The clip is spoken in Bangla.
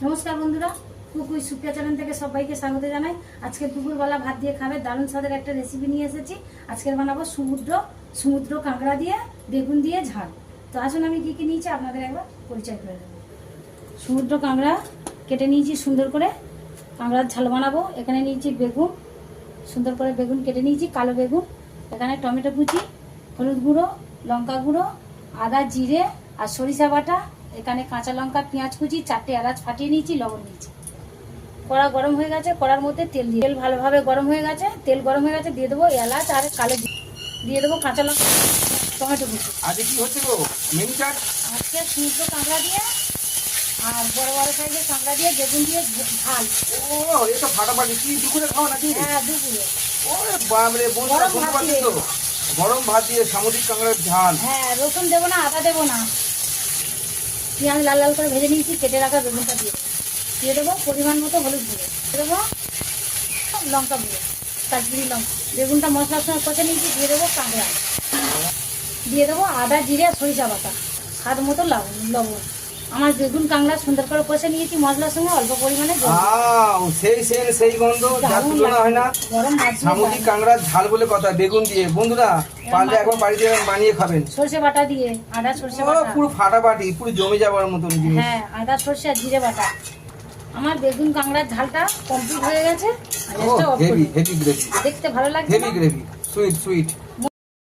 নমস্কার বন্ধুরা, কুকুই সুপ্রিয়া চ্যানেল থেকে সবাইকে স্বাগত জানাই। আজকে দুপুরবেলা ভাত দিয়ে খাবে দারুণ স্বাদের একটা রেসিপি নিয়ে এসেছি। আজকে বানাবো সমুদ্র কাঁকড়া দিয়ে বেগুন দিয়ে ঝাল। তো আসুন আমি কি কি নিয়েছি আপনাদের একবার পরিচয় করে দেবো। সমুদ্র কাঁকড়া কেটে নিয়েছি সুন্দর করে, কাঁকড়ার ঝাল বানাবো। এখানে নিয়েছি বেগুন, সুন্দর করে বেগুন কেটে নিয়েছি, কালো বেগুন। এখানে টমেটো কুচি, হলুদ গুঁড়ো, লঙ্কা গুঁড়ো, আদা জিরে আর সরিষা বাটা। এখানে কাঁচা লঙ্কা পেঁয়াজ কুচি, 4টে এলাচ ফাটিয়ে নিয়েছি, লবণ নিয়েছি। কড়া গরম হয়ে গেছে, কড়ার মধ্যে তেল দিয়ে তেল ভালোভাবে গরম হয়ে গেছে। তেল গরম হয়ে গেছে, দিয়ে দেবো এলাচ আর কালো দিয়ে দেবো কাঁচা লঙ্কা, টমেটো কুচি। আজকে কি হচ্ছে গো মেনু চাট? আজকে সমুদ্র কাঁকড়া দিয়ে আর বড় বড় সাইজের কাঁকড়া দিয়ে বেগুন দিয়ে ঝাল। ও এটা ফাটাফাটি। কি দুপুরে খাও নাকি? হ্যাঁ, দুপুরে। ওরে বাবরে বন্ধুরা, শুনতে পাচ্ছেন তো? গরম ভাত দিয়ে সামুদ্রিক কাঁকড়ার ঝাল। হ্যাঁ, রসুন দেবো না, আদা দেবো না। পেঁয়াজ লাল লাল করে ভেজে নিয়েছি, কেটে রাখা বেগুনটা দিয়ে দেবো পরিমাণ মতো হলুদ গুঁড়ো, দিয়ে দেবো লঙ্কা গুঁড়ো, কাশ্মীরি লঙ্কা। বেগুনটা মশলার সঙ্গে কষে নিয়েছি, দিয়ে দেবো কাঁকড়া, দিয়ে দেবো আদা জিরে সরিষা বাটা, স্বাদ মতো লবণ। আমার বেগুন কাঁকড়া সুন্দর করে কষে নিয়েছি মশলার সঙ্গে, অল্প পরিমাণে জল। সেই গন্ধ যা তুলনা হয় না। গরম ভাত সামুদ্রিক কাঁকড়ার ঝাল বলে কথা। বেগুন দিয়ে বন্ধুরা পারলে একবার বাড়িতে বানিয়ে খাবেন। সরষে বাটা দিয়ে, আদা সরষে বাটা, পুরো ফাটাফাটি, পুরো জমে যাবার মতন জিনিস। হ্যাঁ, আদা সরষে আর জিরে বাটা। আমার বেগুন কাঁকড়ার ঝালটা কমপ্লিট হয়ে গেছে। হেভি গ্রেভি, দেখতে ভালো লাগছে, হেভি গ্রেভি, সুইট।